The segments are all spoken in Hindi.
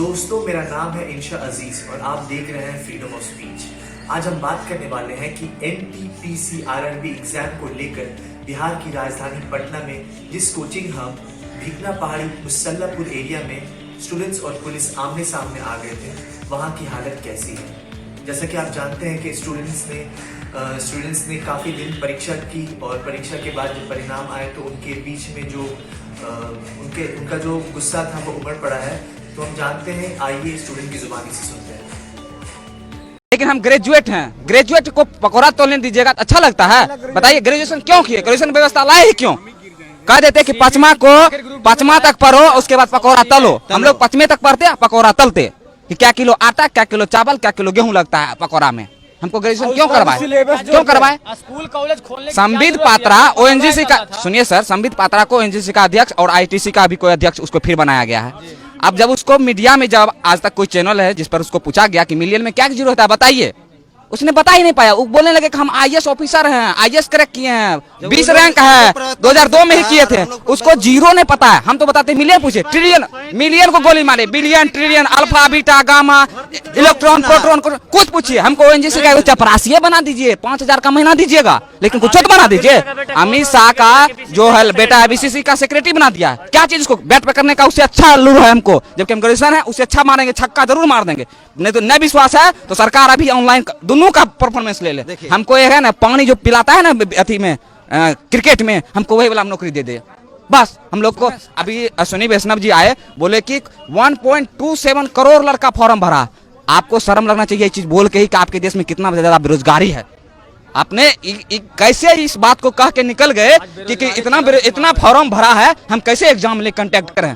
दोस्तों, मेरा नाम है इंशा अजीज और आप देख रहे हैं फ्रीडम ऑफ स्पीच। आज हम बात करने वाले हैं कि NTPC RRB एग्जाम को लेकर बिहार की राजधानी पटना में जिस कोचिंग हम भिकना पहाड़ी मुसल्लापुर एरिया में स्टूडेंट्स और पुलिस आमने सामने आ गए थे, वहाँ की हालत कैसी है। जैसा कि आप जानते हैं कि स्टूडेंट्स ने काफ़ी दिन परीक्षा की और परीक्षा के बाद जब परिणाम आए तो उनके बीच में जो उनका जो गुस्सा था वो उमड़ पड़ा है। तो हम जानते हैं, आइए स्टूडेंट की जुबानी से सुनते हैं। लेकिन हम ग्रेजुएट हैं, ग्रेजुएट को पकौड़ा तोलने दीजिएगा तो अच्छा लगता है? बताइए, ग्रेजुएशन क्यों किए? ग्रेजुएशन व्यवस्था लाए ही क्यों? कह देते कि पांचवा तक पढ़ो, उसके बाद पकौड़ा तलो। हम लोग 5वें तक पढ़ते, पकौड़ा तलते कि क्या किलो आटा, क्या किलो चावल, क्या किलो गेहूं लगता है पकौड़ा में। हमको ग्रेजुएशन क्यों करवाए? स्कूल कॉलेज खोलने संबित पात्रा ONGC का, सुनिए सर, संबित पात्रा को ONGC का अध्यक्ष और ITC का भी कोई अध्यक्ष उसको फिर बनाया गया है। अब जब उसको मीडिया में, जब आज तक कोई चैनल है जिस पर उसको पूछा गया कि मिलियन में क्या जरूरत है बताइए, उसने बता ही नहीं पाया। वो बोलने लगे कि हम IAS ऑफिसर हैं, IAS क्रैक किए हैं, 20 रैंक है, 2002 में ही किए थे। उसको जीरो नहीं पता है। हम तो बताते मिलियन पूछे, ट्रिलियन, मिलियन को गोली मारे, billion, trillion, alpha, beta, gamma, electron, proton, कुछ पूछिए। हमको ONGC का चपरासी बना दीजिए, 5,000 का महीना दीजिएगा, लेकिन कुछ तो बना दीजिए। अमित शाह का जो है बेटा है BCC का सेक्रेटरी बना दिया। क्या चीज उसको बैट पकड़ने का उससे अच्छा लूर है हमको, जबकि हम ग्रेजुएशन है, उससे अच्छा मारेंगे, छक्का जरूर मार देंगे। नहीं तो न विश्वास है तो सरकार अभी ऑनलाइन दोनों का परफॉर्मेंस ले ले। हमको ये है ना, पानी जो पिलाता है ना अथी में, क्रिकेट में, हमको वही वाला नौकरी दे दे बस। हम लोग को अभी अश्विनी वैष्णव जी आए, बोले कि 1.27 करोड़ लड़का फॉर्म भरा। आपको शर्म लगना चाहिए इस चीज बोल के ही कि आपके देश में कितना ज्यादा बेरोजगारी है। आपने कैसे इस बात को कह के निकल गए कि इतना फॉर्म भरा है, हम कैसे एग्जाम ले कंटेक्ट करें?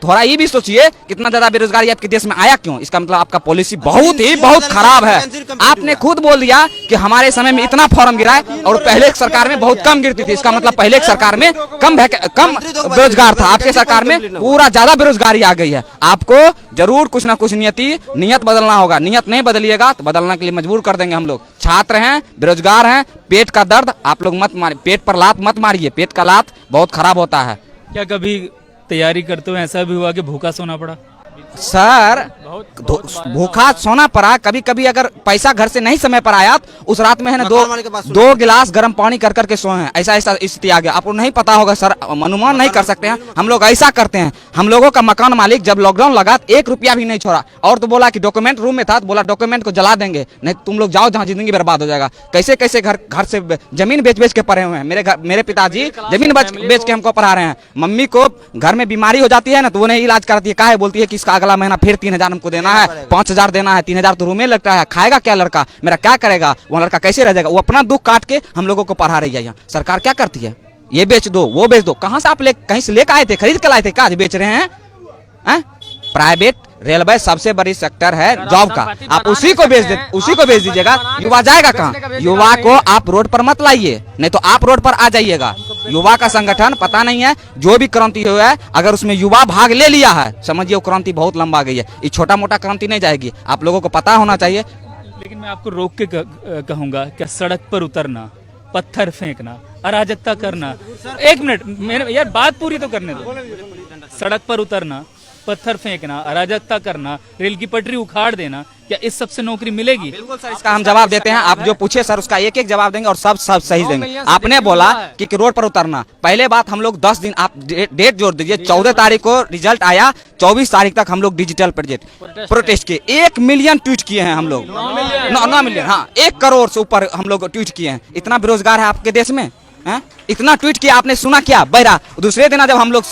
थोड़ा ये भी सोचिए, कितना ज्यादा बेरोजगारी आपके देश में आया क्यों? इसका मतलब आपका पॉलिसी बहुत खराब है। आपने खुद बोल दिया कि हमारे समय में इतना फॉर्म गिरा है और पहले की सरकार में बहुत कम गिरती थी। इसका मतलब पहले की सरकार में कम बेरोजगार था, आपके सरकार में पूरा ज्यादा बेरोजगारी आ गई है। आपको जरूर कुछ ना कुछ नियत बदलना होगा। नियत नहीं बदलिएगा तो बदलने के लिए मजबूर कर देंगे हम लोग। छात्र हैं, बेरोजगार हैं, पेट का दर्द आप लोग मत मारिए, पेट पर लात मत मारिए, पेट का लात बहुत खराब होता है। क्या कभी तैयारी करते हुए ऐसा भी हुआ कि भूखा सोना पड़ा? सर, भूखा सोना पड़ा। कभी कभी अगर पैसा घर से नहीं समय पर आया तो उस रात में है ना दो गिलास गर्म पानी कर करके सोए हैं। ऐसा स्थिति आ गया। आपको नहीं पता होगा सर, अनुमान नहीं कर सकते हैं। हम लोग ऐसा करते हैं। हम लोगों का मकान मालिक जब लॉकडाउन लगा 1 रुपया भी नहीं छोड़ा, और तो बोला कि डॉक्यूमेंट रूम में था, तो बोला डॉक्यूमेंट को जला देंगे, नहीं तुम लोग जाओ जहाँ जिंदगी बर्बाद हो जाएगा। कैसे कैसे घर से जमीन बेच के पढ़े हुए हैं। मेरे पिताजी जमीन बेच के हमको पढ़ा रहे हैं। मम्मी को घर में बीमारी हो जाती है ना, तो वो नहीं इलाज कराती है। काहे बोलती है कि इसका अगला महीना फिर 3,000 हमको देना है, 5,000 देना है, 3,000 तो रूम में लगता है। खाएगा क्या लड़का? मेरा क्या करेगा? वो लड़का कैसे रह जाएगा? वो अपना दुख काट के हम लोगों को पढ़ा रही है। यहाँ सरकार क्या करती है? ये बेच दो, वो बेच दो। कहाँ से आप कहीं से लेकर आए थे? खरीद के लाए थे? क्या बेच रहे हैं? प्राइवेट रेलवे सबसे बड़ी सेक्टर है जॉब का, आप उसी को बेच दीजिएगा। युवा जाएगा कहाँ? युवा को आप रोड पर मत लाइए, नहीं तो आप रोड पर आ जाइएगा। युवा का संगठन पता नहीं है, जो भी क्रांति हुआ है, अगर उसमें युवा भाग ले लिया है, समझिए वो क्रांति बहुत लंबा गई है। ये छोटा मोटा क्रांति नहीं जाएगी, आप लोगों को पता होना चाहिए। लेकिन मैं आपको रोक के कहूंगा, क्या सड़क पर उतरना, पत्थर फेंकना, अराजकता करना, 1 मिनट यार बात पूरी तो करने दो। सड़क पर उतरना, पत्थर फेंकना, अराजकता करना, रेल की पटरी उखाड़ देना, क्या इस सब से नौकरी मिलेगी? बिल्कुल सर, इसका हम जवाब देते हैं। आप जो पूछे सर उसका एक जवाब देंगे और सब सही देंगे। आपने बोला कि रोड पर उतरना, पहले बात हम लोग 10 दिन, आप डेट जोड़ दीजिए। 14 तारीख को रिजल्ट आया, 24 तारीख तक हम लोग डिजिटल प्रोटेस्ट किए। 1 मिलियन ट्वीट किए हैं हम लोग, 9 मिलियन, हाँ 1 करोड़ से ऊपर हम लोग ट्वीट किए हैं। इतना बेरोजगार है आपके देश में? इतना ट्वीट किया, आपने सुना क्या? बहरा दूसरे दिन जब हम लोग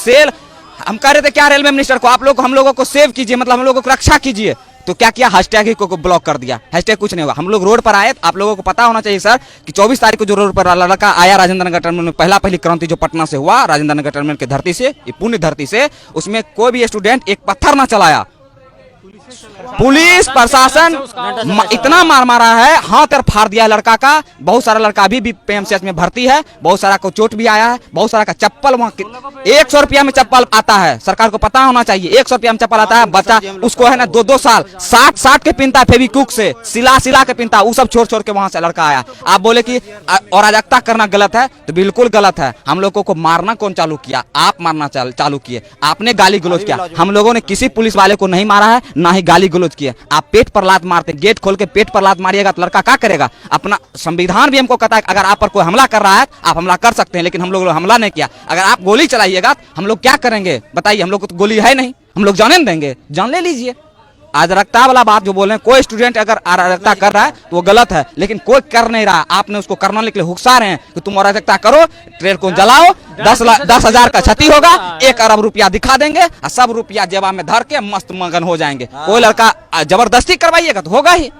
हम कह रहे थे क्या रेलवे मिनिस्टर को, आप लोग हम लोगों को सेव कीजिए, मतलब हम लोगों को रक्षा कीजिए, तो क्या किया? हैशटैग ही को ब्लॉक कर दिया। हैशटैग कुछ नहीं होगा। हम लोग रोड पर आए, आप लोगों को पता होना चाहिए सर कि 24 तारीख को जो रोड पर लड़का आया राजेंद्र नगर टर्मिनल में, पहली क्रांति जो पटना से हुआ, राजेंद्र नगर टर्मिनल की धरती से, ये पुण्य धरती से, उसमें कोई भी स्टूडेंट एक पत्थर ना चलाया। पुलिस प्रशासन इतना मार मारा है, हाथ तर फाड़ दिया है लड़का का। बहुत सारा लड़का अभी भी पीएमसीएच में भर्ती है, बहुत सारा को चोट भी आया है, बहुत सारा का चप्पल वहाँ 100 रुपया में चप्पल आता है, सरकार को पता होना चाहिए। 100 रुपया में चप्पल आता है, बच्चा उसको है ना 2-2 साल 60 के पिनता है, फेविक्विक से सिला के पिनता, वो सब छोड़ के वहां से लड़का आया। आप बोले कि अराजकता करना गलत है, तो बिल्कुल गलत है। हम लोगों को मारना कौन चालू किया? आप मारना चालू किए, आपने गाली गलौज किया। हम लोगों ने किसी पुलिस वाले को नहीं मारा है, ना ही गाली गलौज किया। आप पेट पर लात मारते, गेट खोल के पेट पर लात मारिएगा तो लड़का क्या करेगा? अपना संविधान भी हमको कहता है अगर आप पर कोई हमला कर रहा है आप हमला कर सकते हैं, लेकिन हम लोग हमला नहीं किया। अगर आप गोली चलाइएगा हम लोग क्या करेंगे बताइए? हम लोग को तो गोली है नहीं, हम लोग जाने देंगे? जान ले लीजिए। अराजकता वाला बात जो बोल रहे हैं, कोई स्टूडेंट अगर अराजकता कर रहा है तो वो गलत है, लेकिन कोई कर नहीं रहा। आपने उसको करने के लिए हुक्सा रहे हैं कि तुम अराजकता करो, ट्रेन को जलाओ, 10,000 का क्षति होगा, 1 अरब रुपया दिखा देंगे और सब रुपया जेबा में धर के मस्त मगन हो जाएंगे। कोई लड़का जबरदस्ती करवाइएगा तो होगा ही,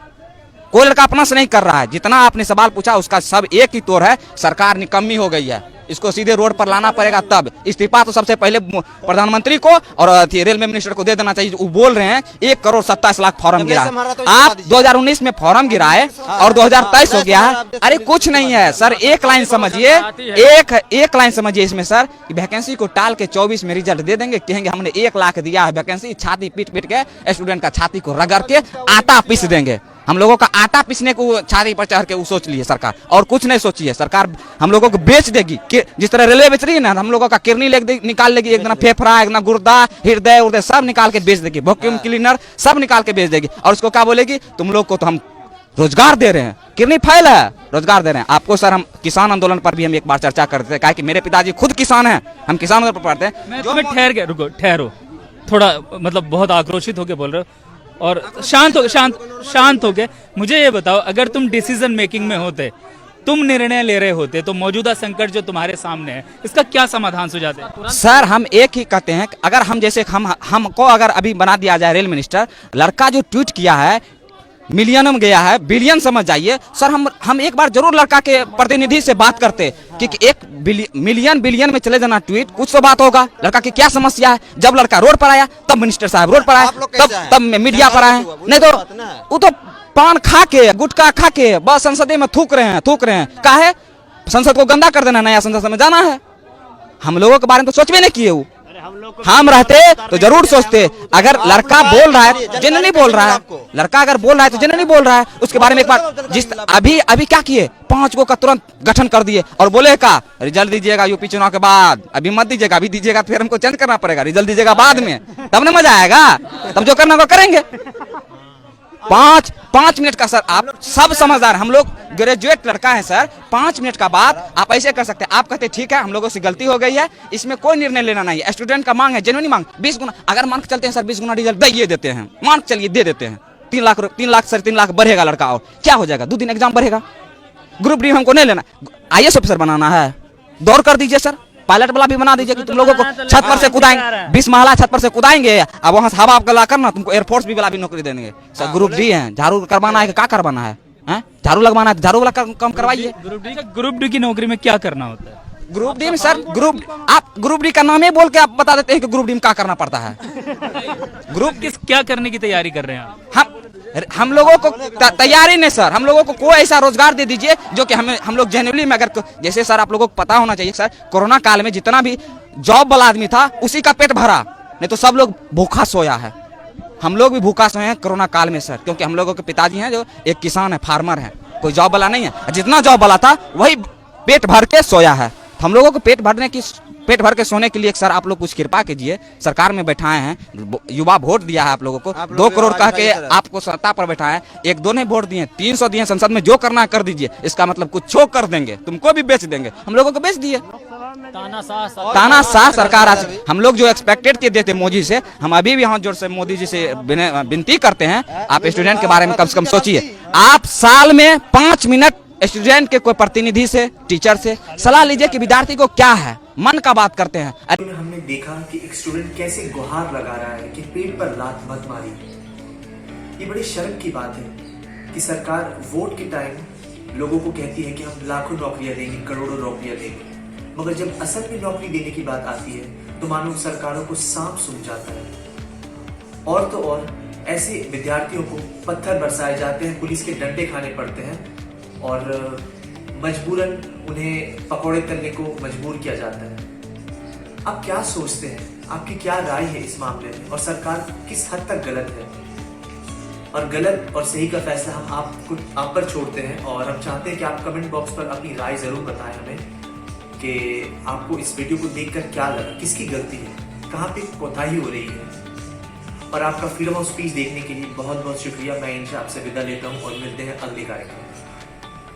कोई लड़का अपना से नहीं कर रहा है। जितना आपने सवाल पूछा उसका सब एक ही तौर है, सरकार निकम्मी हो गई है, इसको सीधे रोड पर लाना पड़ेगा। तब इस्तीफा तो सबसे पहले प्रधानमंत्री को और रेलवे मिनिस्टर को दे देना चाहिए। वो बोल रहे हैं 1,27,00,000 फॉर्म गिरा, आप 2019 में फॉर्म गिराए और 2023 हो गया है। अरे कुछ नहीं है सर, एक लाइन समझिए, एक लाइन समझिए इसमें सर, वैकेंसी को टाल के 24 में रिजल्ट दे देंगे, कहेंगे हमने 1 लाख दिया है वैकेंसी, छाती पीट के स्टूडेंट का छाती को रगड़ के आटा पीस देंगे। हम लोगों का आटा पीसने को छाती पर चढ़ के वो सोच ली है सरकार, और कुछ नहीं सोची है सरकार। हम लोगों को बेच देगी, जिस तरह रेलवे बेच रही है ना, हम लोगों का किडनी निकाल लेगी, एक दिन फेफड़ा, एक दिन गुर्दा, हृदय सब निकाल के बेच देगी, वैक्यूम क्लीनर सब निकाल के बेच देगी। और उसको क्या बोलेगी? तुम लोग को तो हम रोजगार दे रहे हैं, किडनी फाइल है, रोजगार दे रहे हैं आपको। सर हम किसान आंदोलन पर भी हम एक बार चर्चा करते थे, कहा कि मेरे पिताजी खुद किसान हैं, हम किसान आंदोलन पर पढ़ते हैं। जो ठहर गए, रुको ठहरो थोड़ा, मतलब बहुत आक्रोशित होकर बोल रहे हो और शांत हो गए। मुझे ये बताओ, अगर तुम डिसीजन मेकिंग में होते, तुम निर्णय ले रहे होते, तो मौजूदा संकट जो तुम्हारे सामने है इसका क्या समाधान सुझाते? सर हम एक ही कहते हैं, अगर हम जैसे हमको अगर अभी बना दिया जाए रेल मिनिस्टर, लड़का जो ट्वीट किया है मिलियन में गया है, बिलियन समझ जाइए सर। हम एक बार जरूर लड़का के प्रतिनिधि से बात करते कि 1 मिलियन बिलियन में चले जाना ट्वीट, कुछ तो बात होगा। लड़का की क्या समस्या है? जब लड़का रोड पर आया तब मिनिस्टर साहब रोड पर आए, तब मीडिया पर आए। नहीं तो वो तो पान खा के, गुटखा खा के बस संसद में थूक रहे हैं। काहे? संसद को गंदा कर देना, नया संसद में जाना है। हम लोगों के बारे में तो सोच भी नहीं किए। हम रहते तो जरूर सोचते। अगर लड़का बोल रहा है, जनरली बोल रहा है, लड़का अगर बोल रहा है तो जनरली बोल रहा है, उसके बारे में एक बार अभी क्या किए, 5 गो का तुरंत गठन कर दिए और बोले का रिजल्ट दीजिएगा यूपी चुनाव के बाद, अभी मत दीजिएगा, अभी दीजिएगा फिर हमको चेंज करना पड़ेगा, रिजल्ट दीजिएगा बाद में, तब ना मजा आएगा, तब जो करना वो करेंगे। 5 मिनट का सर, आप सब समझदार, हम लोग ग्रेजुएट लड़का है सर, 5 मिनट का बात आप ऐसे कर सकते हैं। आप कहते ठीक है हम लोगों से गलती हो गई है, इसमें कोई निर्णय लेना नहीं है, स्टूडेंट का मांग है, जेन्युइन मांग, 20 गुना अगर मान के चलते हैं सर, 20 गुना रिजल्ट दे देते हैं, मान के चलिए दे देते हैं, 3 लाख बढ़ेगा लड़का, और क्या हो जाएगा? 2 दिन एग्जाम बढ़ेगा। ग्रुप डी हमको नहीं लेना, IAS ऑफिसर बनाना है, दौड़ कर दीजिए सर, पायलट वाला भी बना दीजिए कि तुम लोगों को छत पर से कूदाएंगे, 20 महला छत पर से कूदाएंगे, अब वहां से हवा गला करना, तुमको एयरफोर्स भी वाला भी नौकरी देंगे सर। ग्रुप डी है, झाड़ू करवाना है, क्या करवाना है? झाड़ू लगवाना है, झाड़ू वाला काम करवाइए। ग्रुप डी की नौकरी में क्या करना होता है? ग्रुप डी में सर, आप ग्रुप डी का नाम ही बोल के आप बता देते हैं कि ग्रुप डी में क्या करना पड़ता है। क्या करने की तैयारी कर रहे हैं हम लोगों को तैयारी नहीं सर, हम लोगों को कोई ऐसा रोजगार दे दीजिए जो कि हम लोग जेन्युइनली में, अगर जैसे सर आप लोगों को पता होना चाहिए सर, कोरोना काल में जितना भी जॉब वाला आदमी था उसी का पेट भरा, नहीं तो सब लोग भूखा सोया है। हम लोग भी भूखा सोए हैं कोरोना काल में सर, क्योंकि हम लोगों के पिताजी हैं जो एक किसान है, फार्मर है, कोई जॉब वाला नहीं है। जितना जॉब वाला था वही पेट भर के सोया है। हम लोगों को पेट भर के सोने के लिए सर आप लोग कुछ कृपा कीजिए, सरकार में बैठाए हैं, युवा वोट दिया है आप लोगों को, 2 करोड़ कह के आपको सत्ता पर बैठाए, 1-2 ने वोट दिए, 300 दिए संसद में, जो करना है कर दीजिए। इसका मतलब कुछ छो कर देंगे, तुमको भी बेच देंगे, हम लोगों को बेच दिए। तानाशाह सरकार आज हम लोग जो एक्सपेक्टेड किए थे मोदी से, हम अभी भी हाथ जोड़ से मोदी जी से विनती करते हैं, आप स्टूडेंट के बारे में कम से कम सोचिए। आप साल में 5 मिनट स्टूडेंट के कोई प्रतिनिधि से, टीचर से सलाह लीजिए कि विद्यार्थी को क्या है, मन का बात करते हैं। हमने देखा कि एक स्टूडेंट कैसे गुहार लगा रहा है कि पेट पर लात मत मारी। ये बड़ी शर्म की बात है कि सरकार वोट के टाइम लोगों को कहती है कि हम लाखों नौकरियां देंगे, करोड़ों नौकरियां देंगे, मगर जब असल में नौकरी देने की बात आती है तो मानो सरकारों को सांप सूंघ जाता है। और तो और ऐसे विद्यार्थियों को पत्थर बरसाए जाते हैं, पुलिस के डंडे खाने पड़ते हैं और मजबूरन उन्हें पकौड़े तलने को मजबूर किया जाता है। आप क्या सोचते हैं, आपकी क्या राय है इस मामले में, और सरकार किस हद तक गलत है? और गलत और सही का फैसला हम आप पर छोड़ते हैं, और हम चाहते हैं कि आप कमेंट बॉक्स पर अपनी राय जरूर बताएं हमें कि आपको इस वीडियो को देखकर क्या लगा, किसकी गलती है, कहाँ पे कोताही हो रही है। और आपका फ्रीडम ऑफ स्पीच देखने के लिए बहुत बहुत शुक्रिया। मैं इंशा आपसे विदा लेता हूँ और मिलते हैं अगले कार्यक्रम में।